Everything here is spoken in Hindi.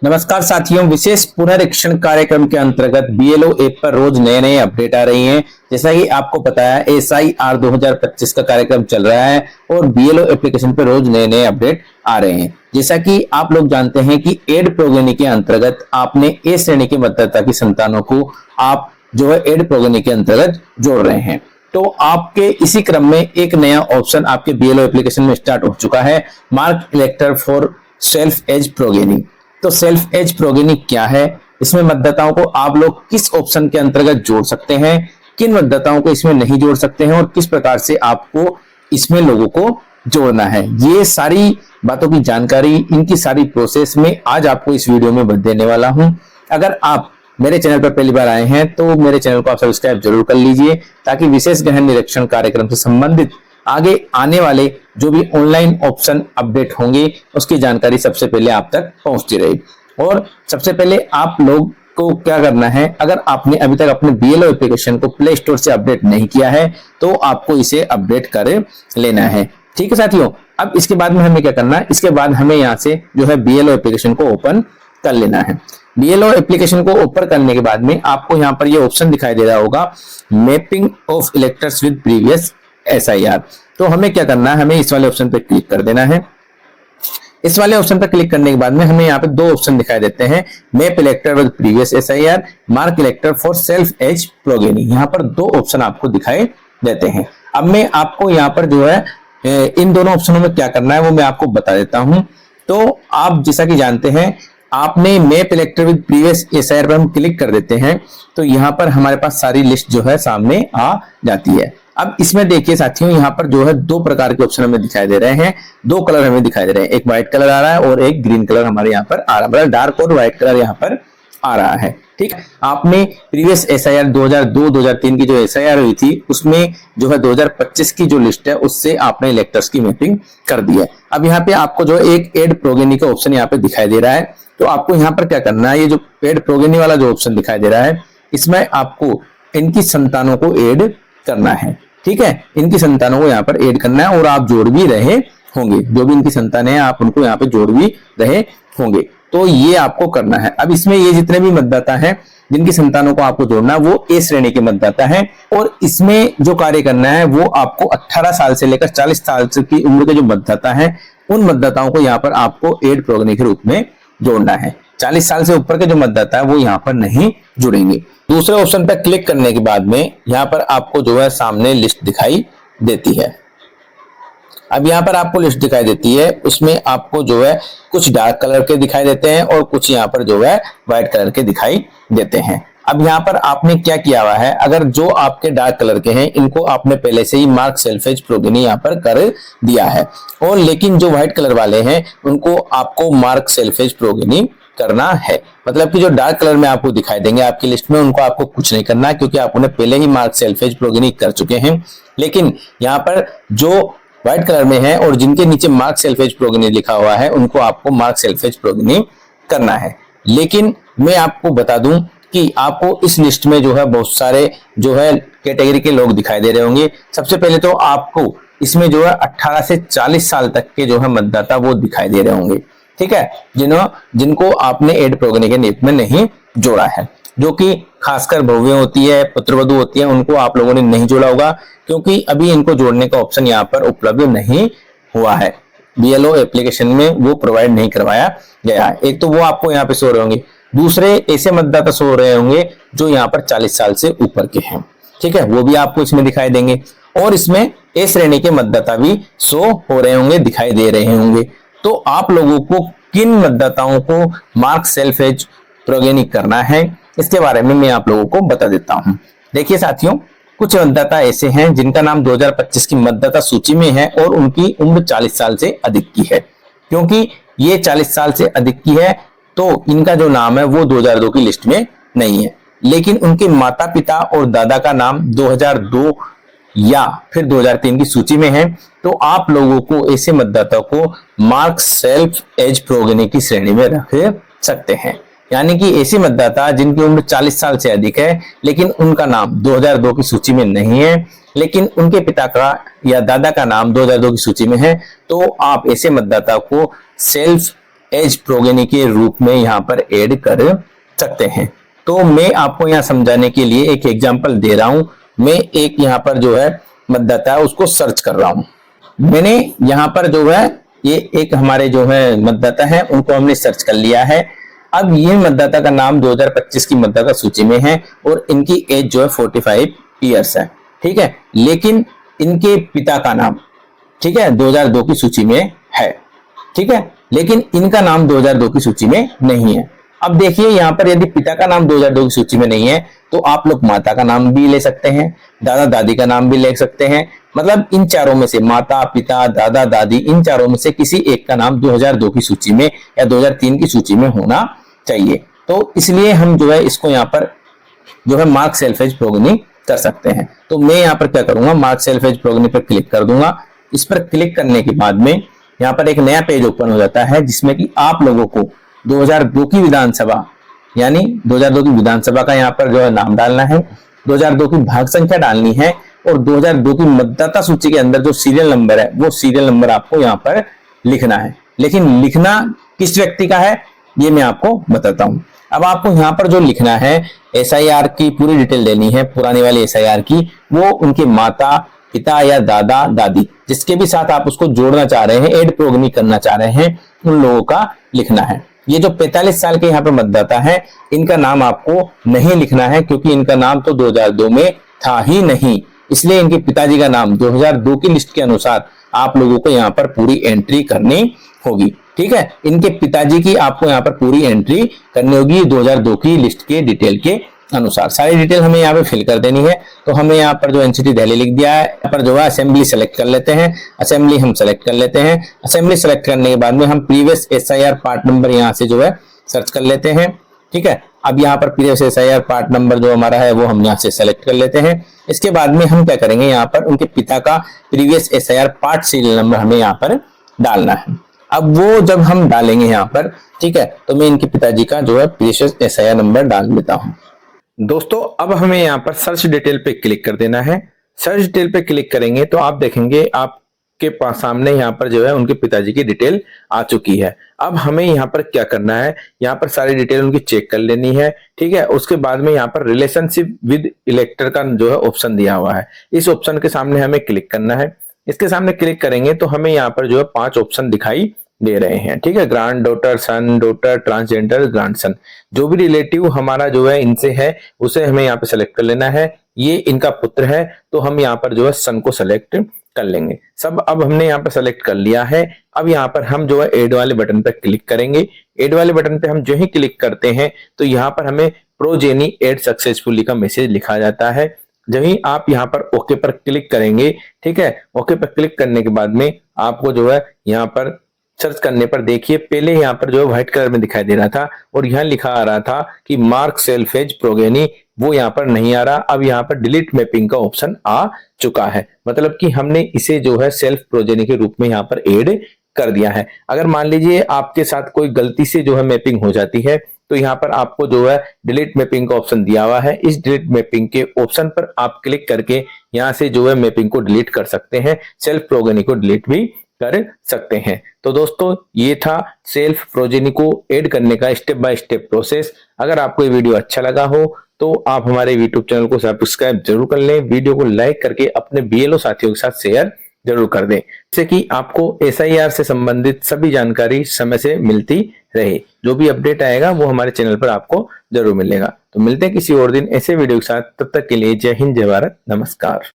नमस्कार साथियों, विशेष पुनरीक्षण कार्यक्रम के अंतर्गत बीएलओ ऐप पर रोज नए नए अपडेट आ रही हैं। जैसा कि आपको पता है, एसआईआर 2025 का कार्यक्रम चल रहा है और बीएलओ एप्लीकेशन पर रोज नए नए अपडेट आ रहे हैं। जैसा कि आप लोग जानते हैं कि एड प्रोगेनी के अंतर्गत आपने ए श्रेणी की मतदाता की संतानों को आप जो है एड प्रोगेनी के अंतर्गत जोड़ रहे हैं। तो आपके इसी क्रम में एक नया ऑप्शन आपके बीएलओ एप्लीकेशन में स्टार्ट हो चुका है, mark elector for self as progeny. तो सेल्फ एज प्रोगेनी क्या है, इसमें मतदाताओं को आप लोग किस ऑप्शन के अंतर्गत जोड़ सकते हैं, किन मतदाताओं को इसमें नहीं जोड़ सकते हैं और किस प्रकार से आपको इसमें लोगों को जोड़ना है, ये सारी बातों की जानकारी, इनकी सारी प्रोसेस में आज आपको इस वीडियो में देने वाला हूं। अगर आप मेरे चैनल पर पहली बार आए हैं तो मेरे चैनल को आप सब्सक्राइब जरूर कर लीजिए, ताकि विशेष गहन निरीक्षण कार्यक्रम से संबंधित आगे आने वाले जो भी ऑनलाइन ऑप्शन अपडेट होंगे उसकी जानकारी सबसे पहले आप तक पहुंचती रहे। और सबसे पहले आप लोग को क्या करना है, अगर आपने अभी तक अपने बीएलओ एप्लीकेशन को प्ले स्टोर से अपडेट नहीं किया है तो आपको इसे अपडेट कर लेना है। ठीक है साथियों, अब इसके बाद में हमें क्या करना है, इसके बाद हमें यहाँ से जो है बीएलओ एप्लीकेशन को ओपन कर लेना है। बीएलओ एप्लीकेशन को ओपन करने के बाद में आपको यहाँ पर ये ऑप्शन दिखाई दे रहा होगा, mapping of electors with previous SIR. तो हमें क्या करना है, हमें इस वाले ऑप्शन पर क्लिक कर देना है। इस वाले ऑप्शन पर क्लिक करने के बाद में हमें यहाँ पे दो ऑप्शन दिखाई देते हैं, map elector with previous SIR, mark elector for self as progeny. यहाँ पर दो ऑप्शन आपको दिखाई देते हैं। अब मैं आपको यहाँ पर जो है इन दोनों ऑप्शनों में क्या करना है वो मैं आपको बता देता हूं। तो आप जैसा कि जानते हैं, आपने map elector with previous SIR पर हम क्लिक कर देते हैं तो यहाँ पर हमारे पास सारी लिस्ट जो है सामने आ जाती है। अब इसमें देखिए साथियों, यहाँ पर जो है दो प्रकार के ऑप्शन हमें दिखाई दे रहे हैं, दो कलर हमें दिखाई दे रहे हैं, एक व्हाइट कलर आ रहा है और एक ग्रीन कलर हमारे यहाँ पर आ रहा है, मतलब डार्क और व्हाइट कलर यहाँ पर आ रहा है। ठीक, आपने प्रीवियस एसआईआर 2002-2003 की जो एसआईआर हुई थी उसमें जो है 2025 की जो लिस्ट है उससे आपने इलेक्टर्स की मैपिंग कर दी है। अब यहाँ पे आपको जो एक एड प्रोगेनी का ऑप्शन यहाँ पे दिखाई दे रहा है, तो आपको यहाँ पर क्या करना है, ये जो एड प्रोगेनी वाला जो ऑप्शन दिखाई दे रहा है इसमें आपको इनकी संतानों को एड करना है। ठीक है, इनकी संतानों को यहाँ पर ऐड करना है और आप जोड़ भी रहे होंगे, जो भी इनकी संतानें हैं आप उनको यहाँ पे जोड़ भी रहे होंगे, तो ये आपको करना है। अब इसमें ये जितने भी मतदाता हैं जिनकी संतानों को आपको जोड़ना है वो ए श्रेणी के मतदाता हैं, और इसमें जो कार्य करना है वो आपको 18 साल से लेकर 40 साल की उम्र के जो मतदाता हैं उन मतदाताओं को यहाँ पर आपको एड प्रोगेनी के रूप में जोड़ना है। 40 साल से ऊपर के जो मतदाता है वो यहाँ पर नहीं जुड़ेंगे। दूसरे ऑप्शन पर क्लिक करने के बाद में यहाँ पर आपको जो है सामने लिस्ट दिखाई देती है। अब यहाँ पर आपको लिस्ट दिखाई देती है, उसमें आपको जो है कुछ डार्क कलर के दिखाई देते हैं और कुछ यहाँ पर जो है व्हाइट कलर के दिखाई देते हैं। अब यहाँ पर आपने क्या किया हुआ है, अगर जो आपके डार्क कलर के हैं इनको आपने पहले से ही मार्क सेल्फ एज प्रोगेनी यहाँ पर कर दिया है, और लेकिन जो व्हाइट कलर वाले हैं उनको आपको मार्क सेल्फ एज प्रोगेनी करना है। मतलब कि जो डार्क कलर में आपको दिखाई देंगे आपकी लिस्ट में उनको आपको कुछ नहीं करना है, क्योंकि आप उन्हें पहले ही मार्क सेल्फ एज प्रोगेनी कर चुके हैं। लेकिन यहाँ पर जो व्हाइट कलर में है और जिनके नीचे मार्क सेल्फ एज प्रोगेनी लिखा हुआ है उनको आपको मार्क सेल्फ एज प्रोगेनी करना है। लेकिन मैं आपको बता दूं कि आपको इस लिस्ट में जो है बहुत सारे जो है कैटेगरी के लोग दिखाई दे रहे होंगे। सबसे पहले तो आपको इसमें जो है 18 से 40 साल तक के जो है मतदाता वो दिखाई दे रहे होंगे। ठीक है, जिनको आपने एड प्रोगेनी के नीति में नहीं जोड़ा है, जो कि खासकर बहुएं होती है, पुत्रवधू होती है, उनको आप लोगों ने नहीं जोड़ा होगा, क्योंकि अभी इनको जोड़ने का ऑप्शन यहाँ पर उपलब्ध नहीं हुआ है, बीएलओ एप्लीकेशन में वो प्रोवाइड नहीं करवाया गया है। एक तो वो आपको यहाँ पे सो रहे होंगे, दूसरे ऐसे मतदाता सो रहे होंगे जो यहाँ पर 40 साल से ऊपर के हैं। ठीक है, वो भी आपको इसमें दिखाई देंगे, और इसमें ए श्रेणी के मतदाता भी सो हो रहे होंगे, दिखाई दे रहे होंगे। तो आप लोगों को किन मतदाताओं को मार्क सेल्फ एज प्रोगेनी करना है इसके बारे में मैं आप लोगों को बता देता हूं। देखिए साथियों, कुछ मतदाता ऐसे हैं जिनका नाम 2025 की मतदाता सूची में है और उनकी उम्र 40 साल से अधिक की है। क्योंकि ये 40 साल से अधिक की है तो इनका जो नाम है वो 2002 की लिस्ट में नहीं है, लेकिन उनके माता पिता और दादा का नाम 2002 या फिर 2003 की सूची में है। तो आप लोगों को ऐसे मतदाता को मार्क सेल्फ एज प्रोगेनी की श्रेणी में रख सकते हैं। यानी कि ऐसे मतदाता जिनकी उम्र 40 साल से अधिक है लेकिन उनका नाम 2002 की सूची में नहीं है, लेकिन उनके पिता का या दादा का नाम 2002 की सूची में है, तो आप ऐसे मतदाता को सेल्फ एज प्रोगेनी के रूप में यहाँ पर ऐड कर सकते हैं। तो मैं आपको यहाँ समझाने के लिए एक एग्जांपल दे रहा हूं। मैं एक यहाँ पर जो है मतदाता है उसको सर्च कर रहा हूं। मैंने यहाँ पर जो है ये एक हमारे जो है मतदाता है उनको हमने सर्च कर लिया है। अब ये मतदाता का नाम 2025 की मतदाता सूची में है और इनकी एज जो है 45 ईयर्स है, ठीक है। लेकिन इनके पिता का नाम, ठीक है, 2002 की सूची में है, ठीक है, लेकिन इनका नाम 2002 की सूची में नहीं है। अब देखिए यहाँ पर यदि पिता का नाम 2002 की सूची में नहीं है तो आप लोग माता का नाम भी ले सकते हैं, दादा दादी का नाम भी ले सकते हैं। मतलब इन चारों में से माता पिता दादा दादी इन चारों में से किसी एक का नाम 2002 की सूची में या 2003 की सूची में होना चाहिए। तो इसलिए हम जो है इसको यहाँ पर जो है मार्क सेल्फ एज प्रोगेनी कर सकते हैं। तो मैं यहाँ पर क्या करूंगा, मार्क सेल्फ एज प्रोगेनी पर क्लिक कर दूंगा। इस पर क्लिक करने के बाद में यहाँ पर एक नया पेज ओपन हो जाता है जिसमें कि आप लोगों को 2002 की विधानसभा यानी 2002 की विधानसभा का यहाँ पर जो है नाम डालना है, 2002 की भाग संख्या डालनी है और 2002 की मतदाता सूची के अंदर जो सीरियल नंबर है वो सीरियल नंबर आपको यहाँ पर लिखना है। लेकिन लिखना किस व्यक्ति का है ये मैं आपको बताता हूँ। अब आपको यहाँ पर जो लिखना है SIR की पूरी डिटेल देनी है, पुरानी वाली SIR की, वो उनके माता पिता या दादा दादी जिसके भी साथ आप उसको जोड़ना चाह रहे हैं, ऐड प्रोगेनी करना चाह रहे हैं, उन लोगों का लिखना है। ये जो 45 साल के यहाँ पे मतदाता है इनका नाम आपको नहीं लिखना है क्योंकि इनका नाम तो 2002 में था ही नहीं, इसलिए इनके पिताजी का नाम 2002 की लिस्ट के अनुसार आप लोगों को यहाँ पर पूरी एंट्री करनी होगी, ठीक है। इनके पिताजी की आपको यहाँ पर पूरी एंट्री करनी होगी 2002 की लिस्ट के डिटेल के अनुसार। सारी डिटेल हमें यहाँ पे फिल कर देनी है। तो हमें यहाँ पर जो एनसीटी दिल्ली लिख दिया है, यहाँ पर जो है असेंबली सेलेक्ट कर लेते हैं। असेंबली हम सेलेक्ट कर लेते हैं। असेंबली सेलेक्ट करने के बाद में हम प्रीवियस SIR पार्ट नंबर यहाँ से जो है सर्च कर लेते हैं, ठीक है। अब यहाँ पर प्रीवियस SIR पार्ट नंबर जो हमारा है वो हम यहाँ से सेलेक्ट कर लेते हैं। इसके बाद में हम क्या करेंगे, यहाँ पर उनके पिता का previous SIR part serial number हमें यहाँ पर डालना है। अब वो जब हम डालेंगे यहाँ पर, ठीक है, तो मैं इनके पिताजी का जो है प्रीवियस SIR नंबर डाल देता हूँ। दोस्तों अब हमें यहाँ पर सर्च डिटेल पे क्लिक कर देना है। सर्च डिटेल पे क्लिक करेंगे तो आप देखेंगे आपके पास सामने यहाँ पर जो है उनके पिताजी की डिटेल आ चुकी है। अब हमें यहाँ पर क्या करना है, यहाँ पर सारी डिटेल उनकी चेक कर लेनी है, ठीक है। उसके बाद में यहाँ पर रिलेशनशिप विद इलेक्टर का जो है ऑप्शन दिया हुआ है, इस ऑप्शन के सामने हमें क्लिक करना है। इसके सामने क्लिक करेंगे तो हमें यहाँ पर जो है 5 ऑप्शन दिखाई दे रहे हैं, ठीक है। Granddaughter, son daughter, transgender, grandson, जो भी रिलेटिव हमारा जो है इनसे है उसे हमें यहाँ पे सेलेक्ट कर लेना है। ये इनका पुत्र है तो हम यहाँ पर जो है सन को सेलेक्ट कर लेंगे। सब अब हमने यहाँ पर सेलेक्ट कर लिया है। अब यहाँ पर हम जो है ऐड वाले बटन पर क्लिक करेंगे। ऐड वाले बटन पे हम जो ही क्लिक करते हैं तो यहाँ पर हमें प्रोजेनी ऐड सक्सेसफुली का मैसेज लिखा जाता है। जब ही आप यहाँ पर ओके पर क्लिक करेंगे, ठीक है, ओके पर क्लिक करने के बाद में आपको जो है यहाँ पर सर्च करने पर देखिए पहले यहाँ पर जो है व्हाइट कलर में दिखाई दे रहा था और यहाँ लिखा आ रहा था कि मार्क सेल्फ एज प्रोगेनी, वो यहाँ पर नहीं आ रहा। अब यहाँ पर डिलीट मैपिंग का ऑप्शन आ चुका है, मतलब कि हमने इसे जो है सेल्फ प्रोजेनी के रूप में यहाँ पर ऐड कर दिया है। अगर मान लीजिए आपके साथ कोई गलती से जो है मैपिंग हो जाती है तो यहाँ पर आपको जो है डिलीट मैपिंग का ऑप्शन दिया हुआ है। इस डिलीट मैपिंग के ऑप्शन पर आप क्लिक करके यहाँ से जो है मैपिंग को डिलीट कर सकते हैं, सेल्फ प्रोगेनी को डिलीट भी कर सकते हैं। तो दोस्तों ये था सेल्फ प्रोजेनी को ऐड करने का स्टेप बाय स्टेप प्रोसेस। अगर आपको ये वीडियो अच्छा लगा हो तो आप हमारे यूट्यूब चैनल को सब्सक्राइब जरूर कर लें, वीडियो को लाइक करके अपने BLO साथियों के साथ शेयर जरूर कर दें, जिससे कि आपको SIR से संबंधित सभी जानकारी समय से मिलती रहे। जो भी अपडेट आएगा वो हमारे चैनल पर आपको जरूर मिलेगा। तो मिलते हैं किसी और दिन ऐसे वीडियो के साथ, तब तक के लिए जय हिंद, जय भारत, नमस्कार।